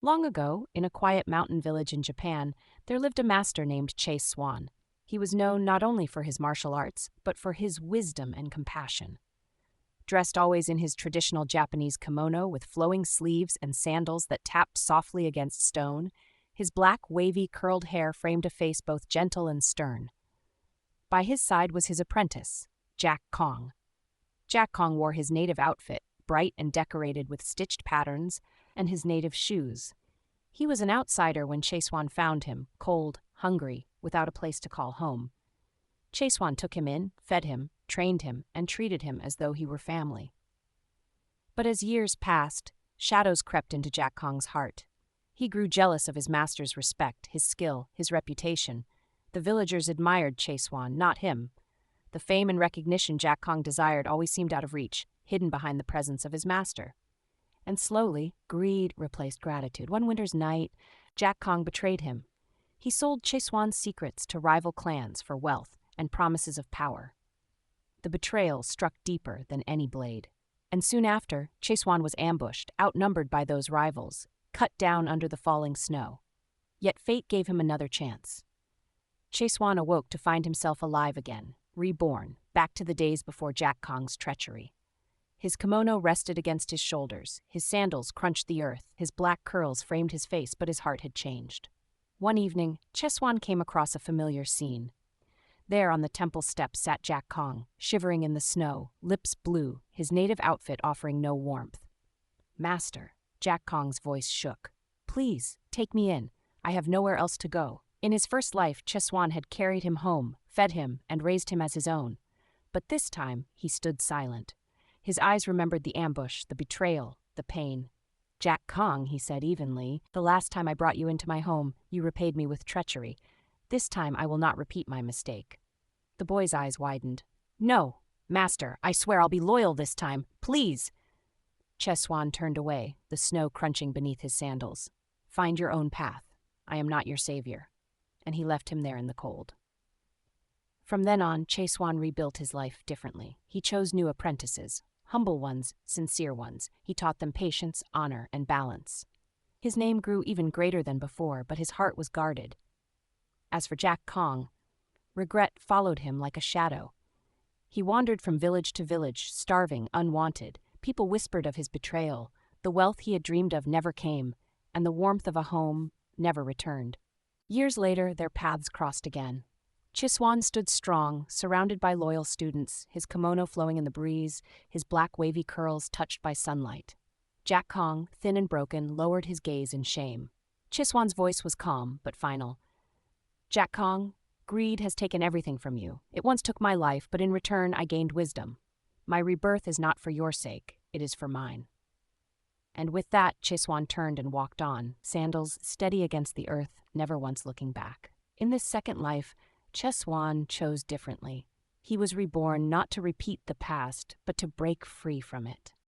Long ago, in a quiet mountain village in Japan, there lived a master named Chase Swan. He was known not only for his martial arts, but for his wisdom and compassion. Dressed always in his traditional Japanese kimono with flowing sleeves and sandals that tapped softly against stone, his black, wavy, curled hair framed a face both gentle and stern. By his side was his apprentice, Jack Kong. Jack Kong wore his native outfit, bright and decorated with stitched patterns, and his native shoes. He was an outsider when Chasewan found him, cold, hungry, without a place to call home. Chasewan took him in, fed him, trained him, and treated him as though he were family. But as years passed, shadows crept into Jack Kong's heart. He grew jealous of his master's respect, his skill, his reputation. The villagers admired Chasewan, not him. The fame and recognition Jack Kong desired always seemed out of reach, hidden behind the presence of his master. And slowly, greed replaced gratitude. One winter's night, Jack Kong betrayed him. He sold Chasewan's secrets to rival clans for wealth and promises of power. The betrayal struck deeper than any blade. And soon after, Chasewan was ambushed, outnumbered by those rivals, cut down under the falling snow. Yet fate gave him another chance. Chasewan awoke to find himself alive again, reborn, back to the days before Jack Kong's treachery. His kimono rested against his shoulders, his sandals crunched the earth, his black curls framed his face, but his heart had changed. One evening, Chasewan came across a familiar scene. There on the temple steps sat Jack Kong, shivering in the snow, lips blue, his native outfit offering no warmth. "Master," Jack Kong's voice shook. "Please, take me in. I have nowhere else to go." In his first life, Chasewan had carried him home, fed him, and raised him as his own. But this time, he stood silent. His eyes remembered the ambush, the betrayal, the pain. "Jack Kong," he said evenly, "the last time I brought you into my home, you repaid me with treachery. This time I will not repeat my mistake." The boy's eyes widened. "No, master, I swear I'll be loyal this time. Please." Chasewan turned away, the snow crunching beneath his sandals. "Find your own path. I am not your savior." And he left him there in the cold. From then on, Chasewan rebuilt his life differently. He chose new apprentices, humble ones, sincere ones. He taught them patience, honor, and balance. His name grew even greater than before, but his heart was guarded. As for Jack Kong, regret followed him like a shadow. He wandered from village to village, starving, unwanted. People whispered of his betrayal. The wealth he had dreamed of never came, and the warmth of a home never returned. Years later, their paths crossed again. Chasewan stood strong, surrounded by loyal students, his kimono flowing in the breeze, his black wavy curls touched by sunlight. Jack Kong, thin and broken, lowered his gaze in shame. Chasewan's voice was calm, but final. "Jack Kong, greed has taken everything from you. It once took my life, but in return I gained wisdom. My rebirth is not for your sake, it is for mine." And with that, Chasewan turned and walked on, sandals steady against the earth, never once looking back. In this second life, Chasewan chose differently. He was reborn not to repeat the past, but to break free from it.